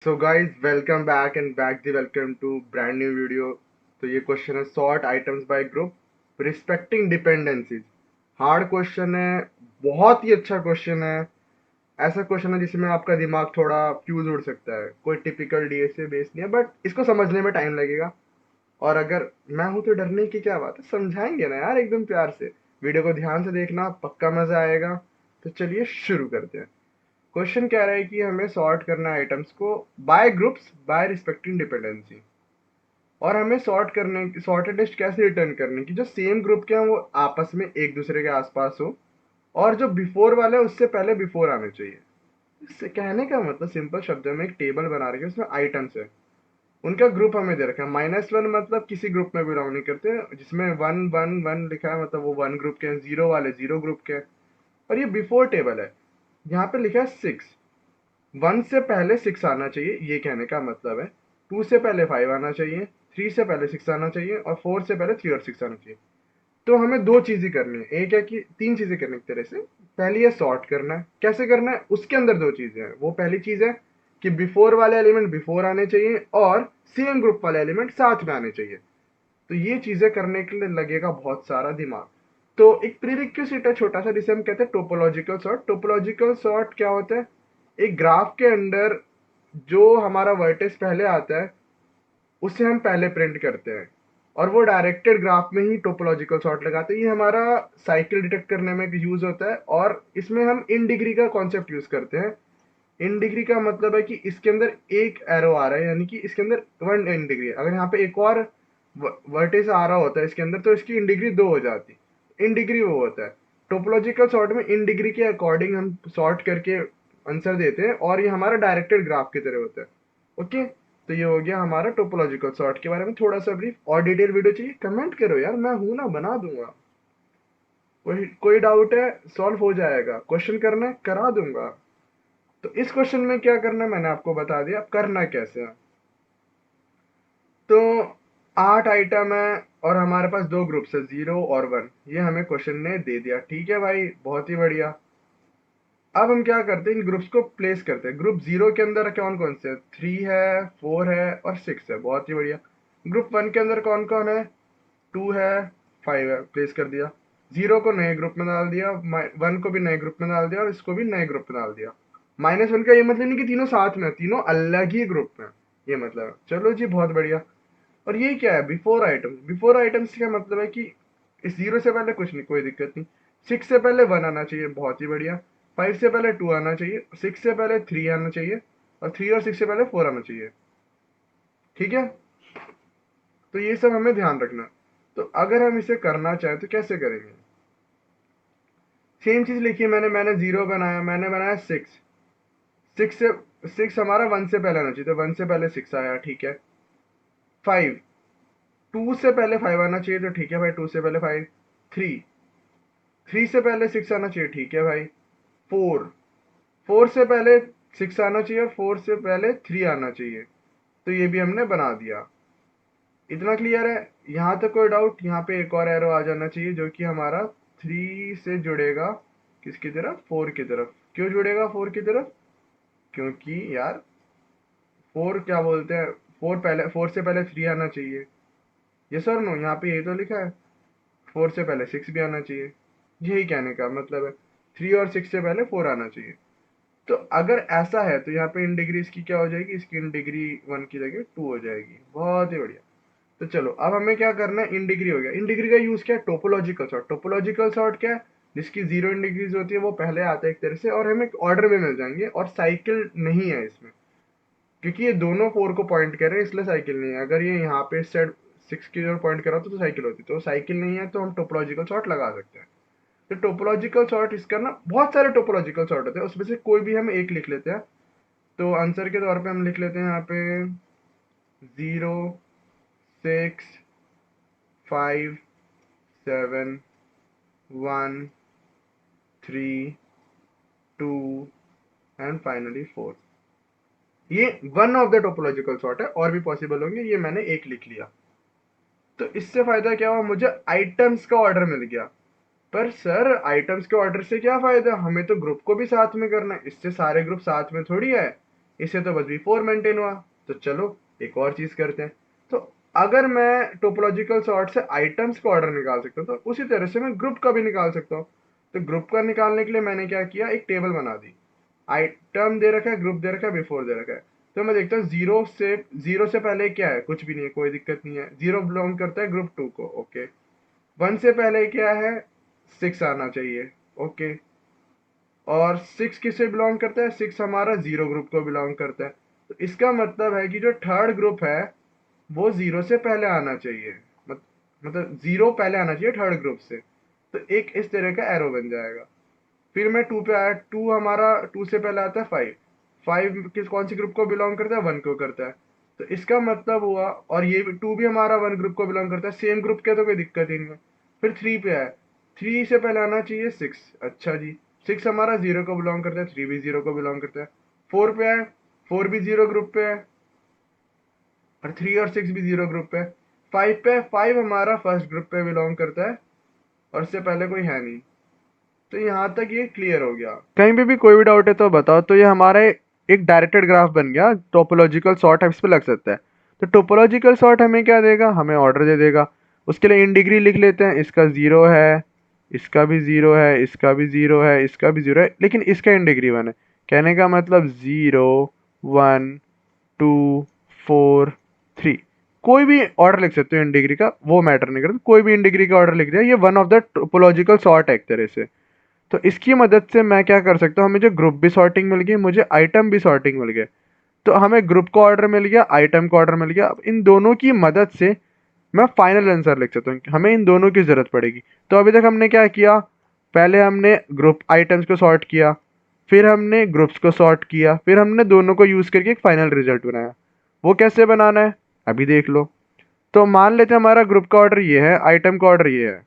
So guys welcome back and back the welcome to brand new video. तो ये question है sort items by group respecting dependencies. Hard question है, बहुत ही अच्छा question है। ऐसा क्वेश्चन है जिसमें आपका दिमाग थोड़ा फ्यूज उड़ सकता है। कोई टिपिकल डीएसए बेस नहीं है, बट इसको समझने में टाइम लगेगा। और अगर मैं हूं तो डरने की क्या बात है, समझाएंगे ना यार एकदम प्यार से। वीडियो को ध्यान से देखना, पक्का मजा आएगा। तो चलिए शुरू करते हैं। क्वेश्चन कह रहा है कि हमें सॉर्ट करना है आइटम्स को by groups by respecting dependency. और हमें सॉर्टेड लिस्ट कैसे रिटर्न करनी कि जो सेम ग्रुप के हैं वो आपस में एक दूसरे के आसपास हो, और जो बिफोर वाले हैं उससे पहले बिफोर आने चाहिए। इससे कहने का मतलब सिंपल शब्दों में एक टेबल बना रही है, उसमें आइटम्स है, उनका ग्रुप हमें दे रखा है। -1 मतलब किसी ग्रुप में बिलोंग नहीं करते, जिसमें 1 1 1 लिखा है मतलब वो 1 ग्रुप के हैं, 0 वाले 0 ग्रुप के हैं। और ये बिफोर टेबल है, यहाँ पे लिखा है 6। 1 से पहले 6 आना चाहिए, ये कहने का मतलब है। 2 से पहले 5 आना चाहिए, 3 से पहले 6 आना चाहिए, और 4 से पहले 3 और 6 आना चाहिए। तो हमें दो चीजें करनी है, एक है कि तीन चीजें करनी एक तरह से। पहली है सॉर्ट करना है, कैसे करना है उसके अंदर दो चीजें हैं। वो पहली चीज है कि बिफोर वाले एलिमेंट बिफोर आने चाहिए और सेम ग्रुप वाले एलिमेंट साथ में आने चाहिए। तो ये चीजें करने के लिए लगेगा बहुत सारा दिमाग। तो एक प्रीरिक्विजिट है छोटा सा, जिसे हम कहते हैं टोपोलॉजिकल सॉर्ट। टोपोलॉजिकल सॉर्ट क्या होता है? एक ग्राफ के अंदर जो हमारा वर्टेक्स पहले आता है उसे हम पहले प्रिंट करते हैं, और वो डायरेक्टेड ग्राफ में ही टोपोलॉजिकल सॉर्ट लगाते हैं। ये हमारा साइकिल डिटेक्ट करने में यूज होता है, और इसमें हम इन डिग्री का कॉन्सेप्ट यूज करते हैं। इन डिग्री का मतलब है कि इसके अंदर एक एरो आ रहा है, यानी कि इसके अंदर 1 इन डिग्री है। अगर यहाँ पे एक और वर्टेक्स आ रहा होता है इसके अंदर, तो इसकी इन डिग्री 2 हो जाती। इन डिग्री वो होता है। टोपोलॉजिकल सॉर्ट में इन डिग्री के अकॉर्डिंग हम सॉर्ट करके आंसर देते हैं, और ये हमारा डायरेक्टेड ग्राफ की तरह होता है। ओके, तो ये हो गया हमारा टोपोलॉजिकल सॉर्ट के बारे में थोड़ा सा ब्रीफ। और डिटेल वीडियो चाहिए कमेंट करो यार, मैं हूं ना, बना दूंगा। कोई डाउट है सॉल्व हो जाएगा, क्वेश्चन करना है करा दूंगा। तो इस क्वेश्चन में क्या करना है मैंने आपको बता दिया, अब करना कैसे है। तो 8 आइटम है, और हमारे पास दो ग्रुप्स है 0 और 1। ये हमें क्वेश्चन ने दे दिया, ठीक है भाई, बहुत ही बढ़िया। अब हम क्या करते हैं, इन ग्रुप्स को प्लेस करते हैं। ग्रुप 0 के अंदर कौन कौन से है? 3 है, 4 है और 6 है, बहुत ही बढ़िया। ग्रुप 1 के अंदर कौन कौन है? 2 है, 5 है, प्लेस कर दिया। 0 को नए ग्रुप में डाल दिया, 1 को भी नए ग्रुप में डाल दिया, और इसको भी नए ग्रुप में डाल दिया। -1 का ये मतलब नहीं कि तीनों साथ में, तीनों अलग ही ग्रुप में, ये मतलब है। चलो जी, बहुत बढ़िया। और ये क्या है? Before item. बिफोर आइटम्स का मतलब है कि इस 0 से पहले कुछ नहीं, कोई दिक्कत नहीं। 6 से पहले 1 आना चाहिए, बहुत ही बढ़िया। 5 से पहले 2 आना चाहिए, 6 से पहले 3 आना चाहिए, और 3 और 6 से पहले 4 आना चाहिए। ठीक है, तो ये सब हमें ध्यान रखना। तो अगर हम इसे करना चाहें तो कैसे करेंगे? सेम चीज लिखिए, मैंने 0 बनाया, मैंने बनाया 6। 6 से 6 हमारा 1 से पहले आना चाहिए, तो 1 से पहले 6 आया, ठीक है। 5, 2 से पहले 5 आना चाहिए, तो ठीक है भाई, 2 से पहले 5। 3, 3 से पहले 6 आना चाहिए, ठीक है भाई। 4, 4 से पहले 6 आना चाहिए, और 4 से पहले 3 आना चाहिए। तो ये भी हमने बना दिया। इतना क्लियर है? यहाँ तक कोई डाउट? यहाँ पे एक और एरो आ जाना चाहिए, जो कि हमारा 3 से जुड़ेगा किसकी तरफ? 4 की तरफ। क्यों जुड़ेगा 4 की तरफ? क्योंकि यार 4 क्या बोलते हैं, 4 से पहले 3 आना चाहिए। ये सर नो, यहाँ पे ये तो लिखा है 4 से पहले 6 भी आना चाहिए। यही कहने का मतलब है, 3 और 6 से पहले 4 आना चाहिए। तो अगर ऐसा है तो यहाँ पे इन डिग्री इसकी क्या हो जाएगी? इसकी इन डिग्री 1 की जगह 2 हो जाएगी, बहुत ही बढ़िया। तो चलो, अब हमें क्या करना है, इन डिग्री हो गया। इन डिग्री का यूज क्या है? Topological sort. टोपोलॉजिकल सॉर्ट क्या है? जिसकी 0 इन डिग्रीज होती है वो पहले आता है एक तरह से, और हमें ऑर्डर में मिल जाएंगे, और साइकिल नहीं है इसमें, क्योंकि ये दोनों 4 को पॉइंट कर रहे हैं, इसलिए साइकिल नहीं है। अगर ये यहाँ पे इस साइड 6 की ओर पॉइंट कर रहा होता तो साइकिल होती। तो साइकिल नहीं है, तो हम टोपोलॉजिकल सॉर्ट लगा सकते हैं। तो टोपोलॉजिकल सॉर्ट इसका ना, बहुत सारे टोपोलॉजिकल सॉर्ट होते हैं, उसमें से कोई भी हम एक लिख लेते हैं। तो आंसर के तौर पे हम लिख लेते हैं यहाँ पे 0, 6, 5, 7, 1, 3, 2 एंड फाइनली 4। ये one of the topological sort है, और भी पॉसिबल होंगे, ये मैंने एक लिख लिया। तो इससे फायदा क्या हुआ? मुझे आइटम्स का ऑर्डर मिल गया। पर सर आइटम्स के ऑर्डर से क्या फायदा, हमें तो ग्रुप को भी साथ में करना है, इससे सारे ग्रुप साथ में थोड़ी है। इससे तो बस B4 मेंटेन हुआ। तो चलो एक और चीज करते हैं। तो अगर मैं टोपोलॉजिकल सॉर्ट से आइटम्स का ऑर्डर निकाल सकता हूँ तो उसी तरह से मैं ग्रुप का भी निकाल सकता हूँ। तो ग्रुप का निकालने के लिए मैंने क्या किया, एक टेबल बना दी। आइटम दे रखा है, ग्रुप दे रखा है, बिफोर दे रखा है। तो मैं देखता हूँ जीरो से पहले क्या है, कुछ भी नहीं है, कोई दिक्कत नहीं है। जीरो बिलोंग करता है ग्रुप 2 को, ओके। 1 से पहले क्या है, 6 आना चाहिए, ओके। और 6 किसे बिलोंग करता है, 6 हमारा जीरो ग्रुप को बिलोंग करता है। तो इसका मतलब है कि जो थर्ड ग्रुप है वो जीरो से पहले आना चाहिए। मतलब जीरो पहले आना चाहिए थर्ड ग्रुप से। तो एक इस तरह का एरो बन जाएगा। फिर मैं 2 पे आया, 2 हमारा 2 से पहले आता है 5। 5 किस कौन सी ग्रुप को बिलोंग करता है, 1 को करता है। तो इसका मतलब हुआ, और ये 2 भी हमारा 1 ग्रुप को बिलोंग करता है, सेम ग्रुप के, तो कोई दिक्कत ही नहीं है। फिर 3 पे आया, 3 से पहले आना चाहिए 6। अच्छा जी, 6 हमारा जीरो को बिलोंग करता है, 3 भी जीरो को बिलोंग करता है। 4 पे आए, 4 भी जीरो ग्रुप पे है, और 3 और 6 भी जीरो ग्रुप पे है। 5 पे, 5 हमारा फर्स्ट ग्रुप पे बिलोंग करता है, और इससे पहले कोई है नहीं। तो यहाँ तक ये क्लियर हो गया। कहीं पे भी कोई भी डाउट है तो बताओ। तो ये हमारा एक डायरेक्टेड ग्राफ बन गया। टोपोलॉजिकल सॉर्ट इस पे लग सकता है। तो टोपोलॉजिकल सॉर्ट हमें क्या देगा, हमें ऑर्डर दे देगा। उसके लिए इन डिग्री लिख लेते हैं। इसका जीरो है, इसका भी जीरो है, इसका भी जीरो है, इसका भी जीरो है, लेकिन इसका इन डिग्री 1 है। कहने का मतलब 0, 1, 2, 4, 3। कोई भी ऑर्डर लिख सकते हो इन डिग्री का, वो मैटर नहीं करता। कोई भी इन डिग्री का ऑर्डर लिख दिया, ये one of the topological sort है एक तरह से। तो इसकी मदद से मैं क्या कर सकता हूँ, हमें जो ग्रुप भी सॉर्टिंग मिल गई, मुझे आइटम भी सॉर्टिंग मिल गए। तो हमें ग्रुप का ऑर्डर मिल गया, आइटम का ऑर्डर मिल गया। अब इन दोनों की मदद से मैं फाइनल आंसर लिख सकता हूँ। हमें इन दोनों की जरूरत पड़ेगी। तो अभी तक हमने क्या किया, पहले हमने ग्रुप आइटम्स को सॉर्ट किया, फिर हमने ग्रुप्स को सॉर्ट किया, फिर हमने दोनों को यूज करके एक फाइनल रिजल्ट बनाया। वो कैसे बनाना है अभी देख लो। तो मान लेते हैं हमारा ग्रुप का ऑर्डर ये है, आइटम का ऑर्डर ये है।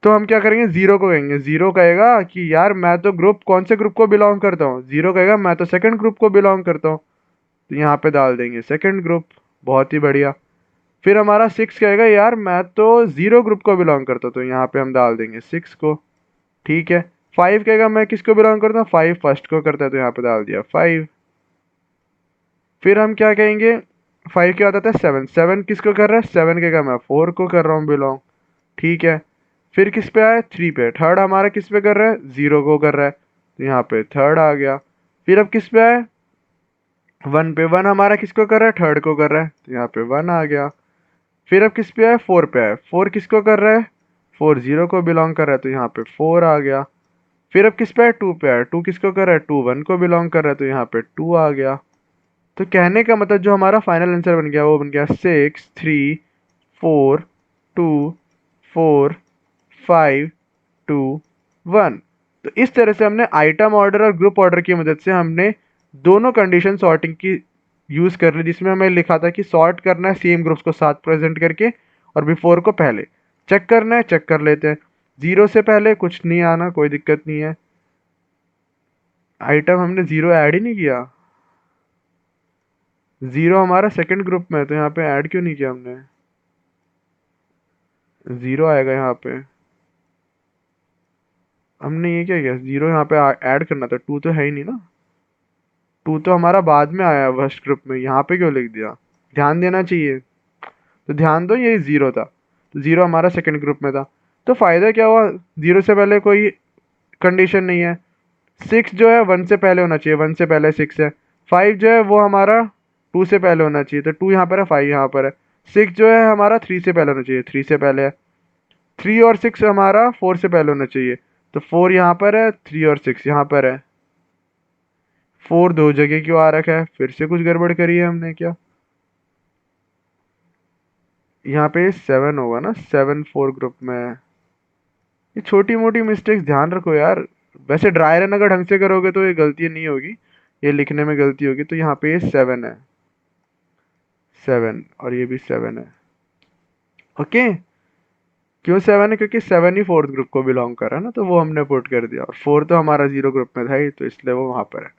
तो हम क्या करेंगे, जीरो को कहेंगे। जीरो कहेगा कि यार मैं तो ग्रुप, कौन से ग्रुप को बिलोंग करता हूँ। जीरो कहेगा मैं तो सेकंड ग्रुप को बिलोंग करता हूँ। तो यहाँ पे डाल देंगे सेकंड ग्रुप। बहुत ही बढ़िया। फिर हमारा 6 कहेगा यार मैं तो जीरो ग्रुप को बिलोंग करता हूँ। तो यहाँ पे हम डाल देंगे 6 को। ठीक है। 5 कहेगा मैं किसको बिलोंग करता हूँ, 5 फर्स्ट को करता है, तो यहाँ पे डाल दिया 5। फिर हम क्या कहेंगे, 5 के बाद आता है 7। 7 किसको कर रहा है, 7 कहेगा मैं 4 को कर रहा हूँ बिलोंग। ठीक है। फिर किस पे आया, 3 पे। थर्ड हमारा किस पे कर रहा है, 0 को कर रहा है, तो यहाँ पे थर्ड आ गया। फिर अब किस पे आया, 1 पे। 1 हमारा किसको कर रहा है, थर्ड को कर रहा है, तो यहाँ पे 1 आ गया। फिर अब किस पे आया, 4 पे आया। 4 किसको कर रहा है, 4 0 को बिलोंग कर रहा है, तो यहाँ पे 4 आ गया। फिर अब किस पे आया, 2 पे आया। 2 किसको कर रहा है, 2 1 को बिलोंग कर रहा है, तो यहाँ पे 2 आ गया। तो कहने का मतलब जो हमारा फाइनल आंसर बन गया वो बन गया 6, 3, 4, 2, 4, 5, 2, 1। तो इस तरह से हमने आइटम ऑर्डर और ग्रुप ऑर्डर की मदद से हमने दोनों कंडीशन सॉर्टिंग की यूज कर ली, जिसमें हमें लिखा था कि सॉर्ट करना है सेम ग्रुप्स को साथ प्रेजेंट करके, और बिफोर को पहले। चेक करना है, चेक कर लेते हैं। जीरो से पहले कुछ नहीं आना, कोई दिक्कत नहीं है। आइटम हमने जीरो ऐड ही नहीं किया। जीरो हमारा सेकंड ग्रुप में है, तो यहाँ पे ऐड क्यों नहीं किया हमने। जीरो आएगा यहाँ पे। हमने ये क्या किया, जीरो यहाँ पे ऐड करना था। 2 तो है ही नहीं ना। 2 तो हमारा बाद में आया फर्स्ट ग्रुप में, यहाँ पे क्यों लिख दिया। ध्यान देना चाहिए। तो ध्यान दो, ये जीरो था। तो जीरो हमारा सेकंड ग्रुप में था। तो फायदा क्या हुआ, जीरो से पहले कोई कंडीशन नहीं है। 6 जो है 1 से पहले होना चाहिए, 1 से पहले 6 है। 5 जो है वो हमारा 2 से पहले होना चाहिए, तो 2 यहाँ पर है, 5 यहाँ पर है। 6 जो है हमारा 3 से पहले होना चाहिए, 3 से पहले है। 3 और 6 हमारा 4 से पहले होना चाहिए, तो 4 यहाँ पर है, 3 और 6 यहाँ पर है। 4 दो जगह क्यों आ रखा है, फिर से कुछ गड़बड़ करी है हमने क्या। यहाँ पे 7 होगा ना, 7 4 ग्रुप में है। ये छोटी मोटी मिस्टेक्स ध्यान रखो यार। वैसे ड्राई रन अगर ढंग से करोगे तो ये गलती नहीं होगी, ये लिखने में गलती होगी। तो यहाँ पे 7 है, 7, और ये भी 7 है। ओके। क्यों 7 है, क्योंकि 7 ही फोर्थ ग्रुप को बिलोंग कर रहा है ना, तो वो हमने पुट कर दिया। और 4 तो हमारा जीरो ग्रुप में था ही, तो इसलिए वो वहां पर है।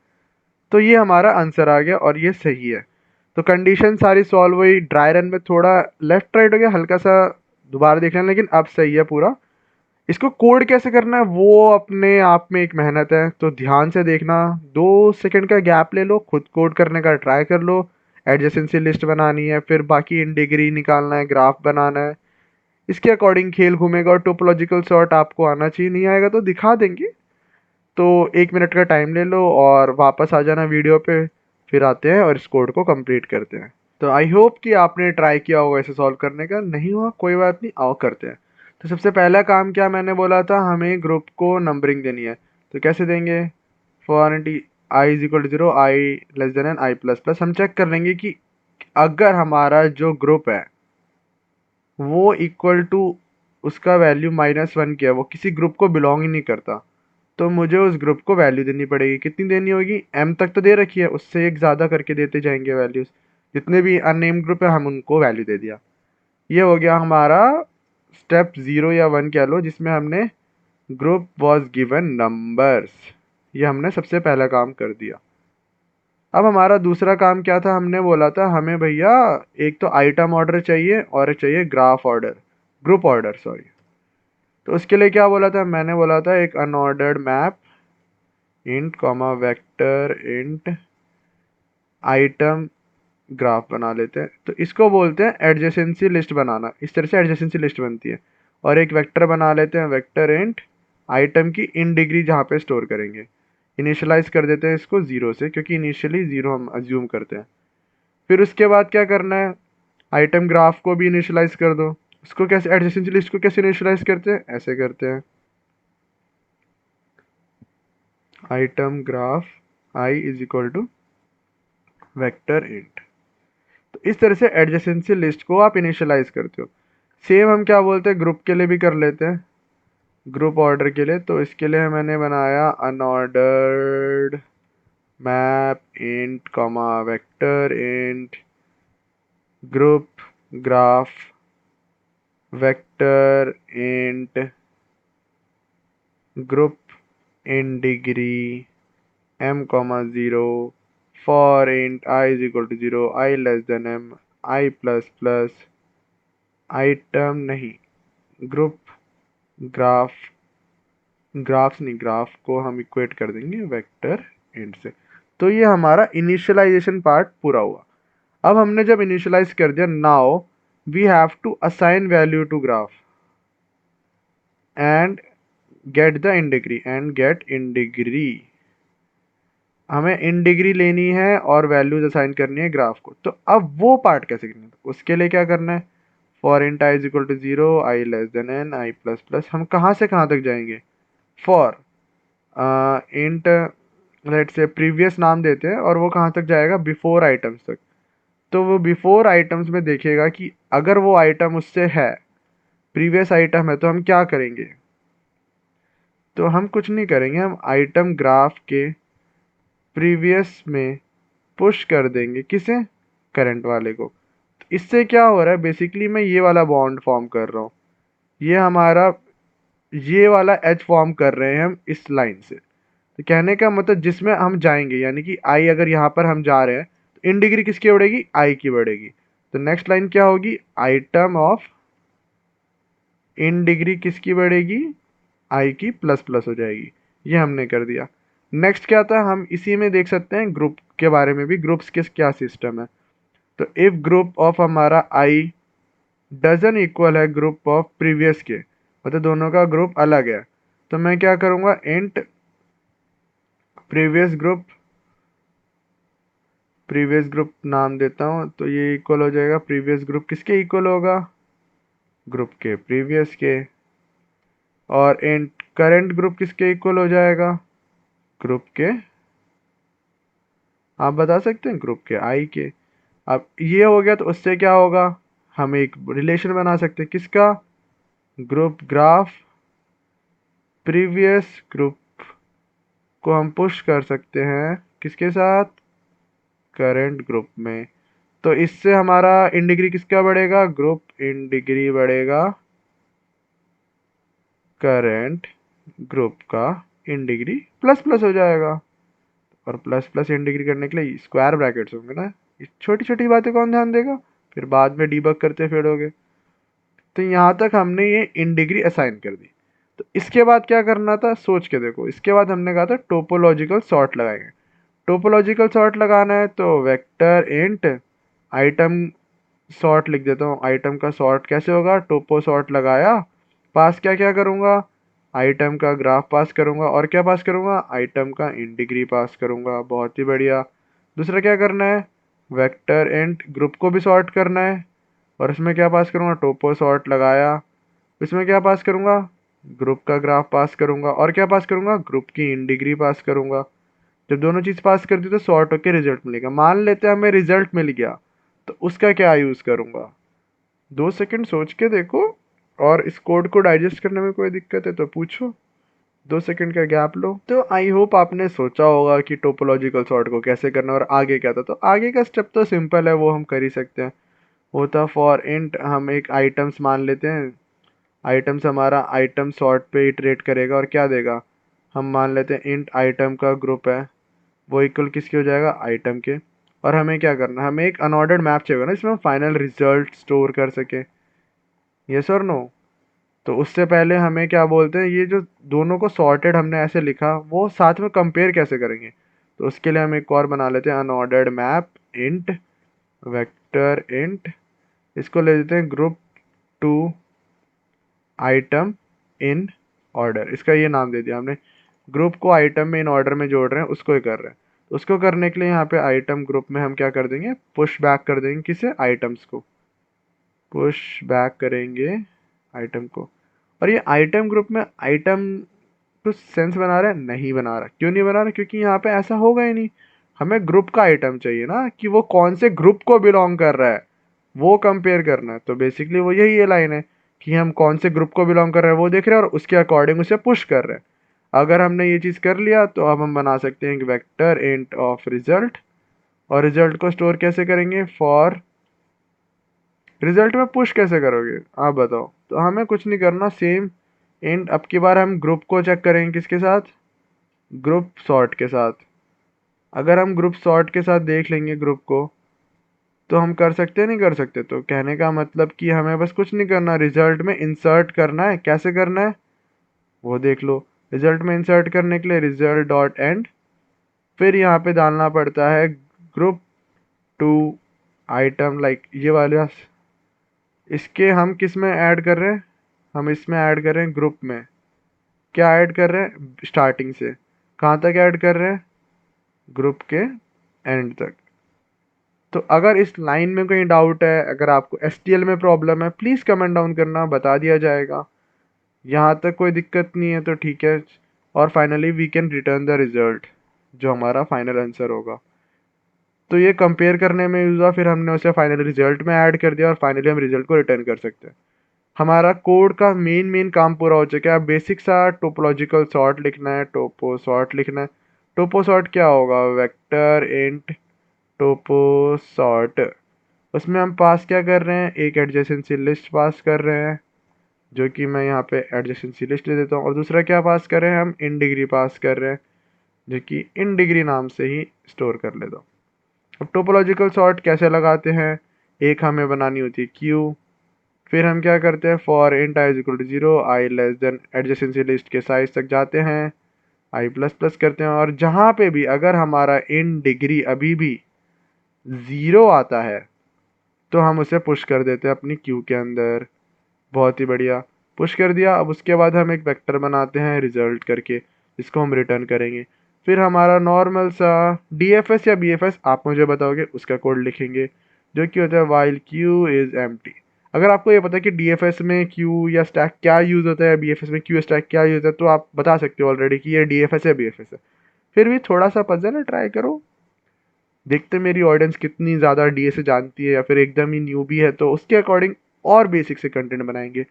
तो ये हमारा आंसर आ गया, और ये सही है। तो कंडीशन सारी सॉल्व हुई। ड्राई रन में थोड़ा लेफ्ट राइट हो गया हल्का सा, दोबारा देख लेना, लेकिन अब सही है पूरा। इसको कोड कैसे करना है वो अपने आप में एक मेहनत है, तो ध्यान से देखना। 2 सेकंड का गैप ले लो, खुद कोड करने का ट्राई कर लो। एडजेसेंसी लिस्ट बनानी है, फिर बाकी इन डिग्री निकालना है, ग्राफ बनाना है, इसके अकॉर्डिंग खेल घूमेगा। और टोपोलॉजिकल सॉर्ट आपको आना चाहिए, नहीं आएगा तो दिखा देंगे। तो 1 मिनट का टाइम ले लो और वापस आ जाना वीडियो पे, फिर आते हैं और इस कोड को कंप्लीट करते हैं। तो आई होप कि आपने ट्राई किया होगा इसे सॉल्व करने का। नहीं हुआ कोई बात नहीं, आओ करते हैं। तो सबसे पहला काम क्या मैंने बोला था, हमें ग्रुप को नंबरिंग देनी है। तो कैसे देंगे, for i is equal to zero, i less than n i plus plus. हम चेक कर लेंगे कि अगर हमारा जो ग्रुप है वो इक्वल टू उसका वैल्यू -1 की है, वो किसी ग्रुप को बिलोंग ही नहीं करता, तो मुझे उस ग्रुप को वैल्यू देनी पड़ेगी। कितनी देनी होगी, m तक तो दे रखी है, उससे एक ज़्यादा करके देते जाएंगे वैल्यूज़। जितने भी अननेम्ड ग्रुप है हम उनको वैल्यू दे दिया। ये हो गया हमारा स्टेप 0 या 1 कह लो, जिसमें हमने ग्रुप वॉज गिवन नंबर्स, ये हमने सबसे पहला काम कर दिया। अब हमारा दूसरा काम क्या था, हमने बोला था हमें भैया एक तो आइटम ऑर्डर चाहिए और एक चाहिए graph order, group order sorry. तो उसके लिए क्या बोला था, मैंने बोला था एक unordered map int comma vector int item graph बना लेते हैं। तो इसको बोलते हैं एडजेसेंसी लिस्ट बनाना। इस तरह से एडजेसेंसी लिस्ट बनती है। और एक वेक्टर बना लेते हैं, वेक्टर इंट आइटम की इन डिग्री जहाँ पे स्टोर करेंगे। इनिशियलाइज कर देते हैं इसको 0 से, क्योंकि इनिशियली 0 हम अज्यूम करते हैं। फिर उसके बाद क्या करना है, आइटम ग्राफ को भी इनिशियलाइज कर दो। उसको कैसे, एडजेसेंसी लिस्ट को कैसे इनिशियलाइज करते हैं, ऐसे करते हैं item graph i is equal to vector int. तो इस तरह से एडजेसेंसी लिस्ट को आप इनिशियलाइज करते हो। सेम हम क्या बोलते हैं, ग्रुप के लिए भी कर लेते हैं, ग्रुप ऑर्डर के लिए। तो इसके लिए मैंने बनाया unordered map int comma vector int group graph vector int group in degree m comma 0 for int i is equal to 0, i less than m, i plus plus item नहीं, group graph, graphs नहीं, graph को हम equate कर देंगे vector int से। तो ये हमारा इनिशियलाइजेशन पार्ट पूरा हुआ। अब हमने जब इनिशियलाइज कर दिया, now we have to assign value to graph and get the in degree and get in degree. हमें इन डिग्री लेनी है और वैल्यूज असाइन करनी है ग्राफ को। तो अब वो पार्ट कैसे करना है, तो उसके लिए क्या करना है, for int i is equal to 0, i less than n, i plus plus. हम कहाँ से कहाँ तक जाएंगे, फॉर इंट लेट से प्रीवियस नाम देते हैं, और वो कहाँ तक जाएगा, बिफोर आइटम्स तक। तो वो बिफोर आइटम्स में देखेगा कि अगर वो आइटम उससे है, प्रीवियस आइटम है, तो हम क्या करेंगे। तो हम कुछ नहीं करेंगे, हम आइटम ग्राफ के प्रीवियस में पुश कर देंगे, किसे, करंट वाले को। तो इससे क्या हो रहा है, बेसिकली मैं ये वाला बॉन्ड फॉर्म कर रहा हूँ, ये हमारा ये वाला एच फॉर्म कर रहे हैं हम इस लाइन से। तो कहने का मतलब जिसमें हम जाएंगे, यानी कि आई अगर यहाँ पर हम जा रहे हैं, तो इन डिग्री किसकी बढ़ेगी, आई की बढ़ेगी। तो नेक्स्ट लाइन क्या होगी, आइटम ऑफ इन डिग्री किसकी बढ़ेगी, आई की प्लस प्लस हो जाएगी। ये हमने कर दिया। नेक्स्ट क्या था, हम इसी में देख सकते हैं ग्रुप के बारे में भी, ग्रुप्स के क्या सिस्टम है। तो इफ ग्रुप ऑफ हमारा आई डजन इक्वल है ग्रुप ऑफ प्रीवियस के, मतलब दोनों का ग्रुप अलग है, तो मैं क्या करूँगा, int previous group, previous group नाम देता हूँ। तो ये इक्वल हो जाएगा, प्रीवियस ग्रुप किसके इक्वल होगा, ग्रुप के प्रीवियस के। और इंट करंट ग्रुप किसके इक्वल हो जाएगा, ग्रुप के, आप बता सकते हैं, ग्रुप के आई के। अब ये हो गया, तो उससे क्या होगा, हम एक रिलेशन बना सकते हैं, किसका, ग्रुप ग्राफ प्रीवियस ग्रुप को हम पुश कर सकते हैं किसके साथ, करंट ग्रुप में। तो इससे हमारा इन डिग्री किसका बढ़ेगा, ग्रुप इन डिग्री बढ़ेगा करंट ग्रुप का इन डिग्री प्लस प्लस हो जाएगा। और प्लस प्लस इन डिग्री करने के लिए स्क्वायर ब्रैकेट्स होंगे ना, इस छोटी छोटी बातें कौन ध्यान देगा, फिर बाद में डीबग करते फिरोगे। तो यहाँ तक हमने ये इन डिग्री असाइन कर दी। तो इसके बाद क्या करना था, सोच के देखो। इसके बाद हमने कहा था टोपोलॉजिकल सॉर्ट लगाएंगे। टोपोलॉजिकल सॉर्ट लगाना है तो वेक्टर इंट आइटम सॉर्ट लिख देता हूँ। आइटम का सॉर्ट कैसे होगा, टोपो सॉर्ट लगाया, पास क्या क्या करूँगा, आइटम का ग्राफ पास करूँगा, और क्या पास करूँगा, आइटम का इन डिग्री पास करूँगा। बहुत ही बढ़िया। दूसरा क्या करना है, वेक्टर इंट ग्रुप को भी सॉर्ट करना है, और इसमें क्या पास करूँगा, टोपो सॉर्ट लगाया, इसमें क्या पास करूँगा, ग्रुप का ग्राफ पास करूँगा, और क्या पास करूँगा, ग्रुप की इन डिग्री पास करूँगा। जब दोनों चीज़ पास कर दी तो सॉर्ट होकर रिजल्ट मिलेगा। मान लेते हैं हमें रिजल्ट मिल गया, तो उसका क्या यूज़ करूँगा, 2 सेकंड सोच के देखो। और इस कोड को डाइजेस्ट करने में कोई दिक्कत है तो पूछो, 2 सेकंड का गैप लो। तो आई होप आपने सोचा होगा कि टोपोलॉजिकल सॉर्ट को कैसे करना और आगे क्या था। तो आगे का स्टेप तो सिंपल है, वो हम कर ही सकते हैं। वो था फॉर इंट, हम एक आइटम्स मान लेते हैं। आइटम्स हमारा आइटम सॉर्ट पे इटरेट करेगा और क्या देगा, हम मान लेते हैं इंट आइटम का ग्रुप है, वो इक्वल किसके हो जाएगा, आइटम के। और हमें क्या करना है, हमें एक अनऑर्डर्ड मैप चाहिए ना जिसमें हम फाइनल रिजल्ट स्टोर कर सके, यस और नो। तो उससे पहले हमें क्या बोलते हैं, ये जो दोनों को सॉर्टेड हमने ऐसे लिखा, वो साथ में कंपेयर कैसे करेंगे। तो उसके लिए हम एक और बना लेते हैं, unordered map int vector int, इसको ले लेते हैं group to item in order. इसका ये नाम दे दिया हमने। ग्रुप को आइटम में इन ऑर्डर में जोड़ रहे हैं, उसको ही कर रहे हैं। तो उसको करने के लिए यहाँ पे आइटम ग्रुप में हम क्या कर देंगे, पुश बैक कर देंगे किसे, आइटम्स को पुश बैक करेंगे आइटम को। और ये आइटम ग्रुप में आइटम कुछ सेंस बना रहा है, नहीं बना रहा। क्यों नहीं बना रहा, क्योंकि यहाँ पे ऐसा होगा ही नहीं। हमें ग्रुप का आइटम चाहिए ना, कि वो कौन से ग्रुप को बिलोंग कर रहा है, वो कंपेयर करना है। तो बेसिकली वो यही ये लाइन है कि हम कौन से ग्रुप को बिलोंग कर रहे हैं वो देख रहे हैं और उसके अकॉर्डिंग उसे पुश कर रहे हैं। अगर हमने ये चीज़ कर लिया तो अब हम बना सकते हैं वेक्टर इंट ऑफ रिजल्ट। और रिजल्ट को स्टोर कैसे करेंगे, फॉर रिजल्ट में पुश कैसे करोगे आप बताओ। तो हमें कुछ नहीं करना, सेम इंट। अब की बार हम ग्रुप को चेक करेंगे किसके साथ, ग्रुप सॉर्ट के साथ। अगर हम ग्रुप सॉर्ट के साथ देख लेंगे ग्रुप को, तो हम कर सकते हैं, नहीं कर सकते। तो कहने का मतलब कि हमें बस कुछ नहीं करना, रिजल्ट में इंसर्ट करना है। कैसे करना है वो देख लो। रिजल्ट में इंसर्ट करने के लिए रिजल्ट डॉट एंड, फिर यहाँ पे डालना पड़ता है ग्रुप टू आइटम, लाइक ये वाले। इसके हम किस में ऐड कर रहे हैं, हम इसमें ऐड कर रहे हैं ग्रुप में। क्या ऐड कर रहे हैं, स्टार्टिंग से कहाँ तक ऐड कर रहे हैं, ग्रुप के एंड तक। तो अगर इस लाइन में कोई डाउट है, अगर आपको एसटीएल में प्रॉब्लम है, प्लीज़ कमेंट डाउन करना, बता दिया जाएगा। यहाँ तक कोई दिक्कत नहीं है तो ठीक है। और finally we can return the result, जो हमारा फाइनल आंसर होगा। तो ये कंपेयर करने में यूज़ हुआ, फिर हमने उसे फाइनल रिजल्ट में ऐड कर दिया और फाइनली हम रिजल्ट को रिटर्न कर सकते हैं। हमारा कोड का मेन काम पूरा हो चुका है। अब बेसिक सा टोपोलॉजिकल सॉर्ट लिखना है, टोपो सॉर्ट लिखना है। टोपो सॉर्ट क्या होगा, वेक्टर इंट टोपो सॉर्ट। उसमें हम पास क्या कर रहे हैं, एक एडजेसेंसी लिस्ट पास कर रहे हैं, जो कि मैं यहाँ पे एडजेसेंसी लिस्ट ले देता हूँ। और दूसरा क्या पास कर रहे हैं, हम इन डिग्री पास कर रहे हैं, जो कि इन डिग्री नाम से ही स्टोर कर लेता हूँ। अब टोपोलॉजिकल सॉर्ट कैसे लगाते हैं, एक हमें बनानी होती है क्यू। फिर हम क्या करते हैं, for int i is equal to 0, i less than adjacency list के साइज तक जाते हैं, आई प्लस प्लस करते हैं। और जहाँ पे भी अगर हमारा इन डिग्री अभी भी 0 आता है तो हम उसे पुश कर देते हैं अपनी क्यू के अंदर। बहुत ही बढ़िया, पुश कर दिया। अब उसके बाद हम एक वेक्टर बनाते हैं रिजल्ट करके, जिसको हम रिटर्न करेंगे। फिर हमारा नॉर्मल सा डीएफएस या बीएफएस आप मुझे बताओगे, उसका कोड लिखेंगे, जो कि होता है वाइल क्यू इज एम्प्टी। अगर आपको ये पता है कि डीएफएस में क्यू या स्टैक क्या यूज़ होता है, बीएफएस में क्यू स्टैक क्या यूज़ होता है, तो आप बता सकते हो ऑलरेडी कि ये डीएफएस है बीएफएस है। फिर भी थोड़ा सा पजल है, ट्राई करो, देखते मेरी ऑडियंस कितनी ज़्यादा डीए से जानती है या फिर एकदम ही न्यू भी है, तो उसके अकॉर्डिंग और बेसिक से कंटेंट बनाएंगे।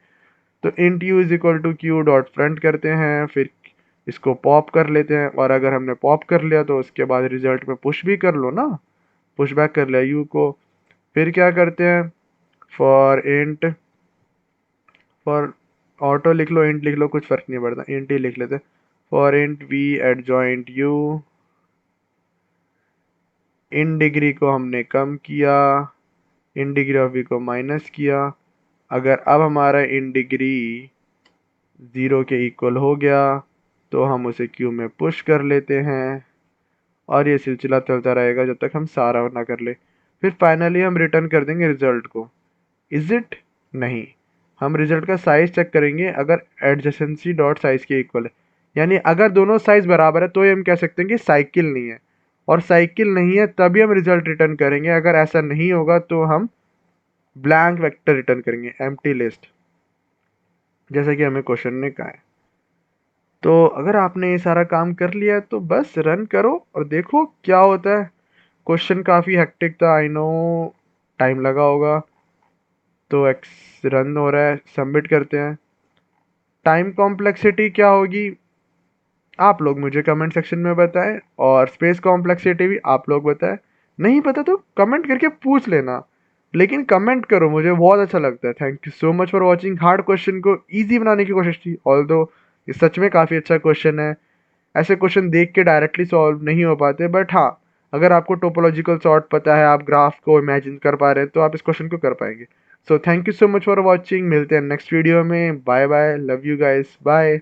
तो int u is equal to q dot front करते हैं, फिर इसको पॉप कर लेते हैं। और अगर हमने पॉप कर लिया तो उसके बाद रिजल्ट में पुश भी कर लो ना, पुश बैक कर लिया यू को। फिर क्या करते हैं, फॉर इंट, फॉर ऑटो लिख लो, इंट लिख लो, कुछ फ़र्क नहीं पड़ता, इंट ही लिख लेते हैं। For int v adjoint u, in degree को हमने कम किया, इन डिग्री ऑफ वी को माइनस किया। अगर अब हमारा इन डिग्री 0 के इक्वल हो गया तो हम उसे क्यू में पुश कर लेते हैं और ये सिलसिला चलता रहेगा जब तक हम सारा ना कर ले। फिर फाइनली हम रिटर्न कर देंगे रिजल्ट को। Is it? नहीं, हम रिजल्ट का साइज चेक करेंगे अगर एडजेसेंसी डॉट साइज के इक्वल है, यानी अगर दोनों साइज बराबर है तो ये हम कह सकते हैं कि साइकिल नहीं है, और साइकिल नहीं है तभी हम रिजल्ट रिटर्न करेंगे। अगर ऐसा नहीं होगा तो हम ब्लैंक वेक्टर रिटर्न करेंगे, एम्प्टी लिस्ट, जैसे कि हमें क्वेश्चन ने कहा है। तो अगर आपने ये सारा काम कर लिया है तो बस रन करो और देखो क्या होता है। क्वेश्चन काफ़ी हेक्टिक था, आई नो, टाइम लगा होगा। तो एक्स रन हो रहा है, सबमिट करते हैं। टाइम कॉम्प्लेक्सिटी क्या होगी आप लोग मुझे कमेंट सेक्शन में बताएं, और स्पेस कॉम्प्लेक्सिटी भी आप लोग बताएं। नहीं पता तो कमेंट करके पूछ लेना, लेकिन कमेंट करो, मुझे बहुत अच्छा लगता है। Thank you so much for watching. Hard question को ईजी बनाने की कोशिश की, ऑल्दो ये सच में काफ़ी अच्छा क्वेश्चन है। ऐसे क्वेश्चन देख के डायरेक्टली सॉल्व नहीं हो पाते, बट हाँ, अगर आपको टोपोलॉजिकल सॉर्ट पता है, आप ग्राफ को इमेजिन कर पा रहे हैं, तो आप इस क्वेश्चन को कर पाएंगे। So thank you so much for watching. मिलते हैं नेक्स्ट वीडियो में। Bye bye, love you guys, bye.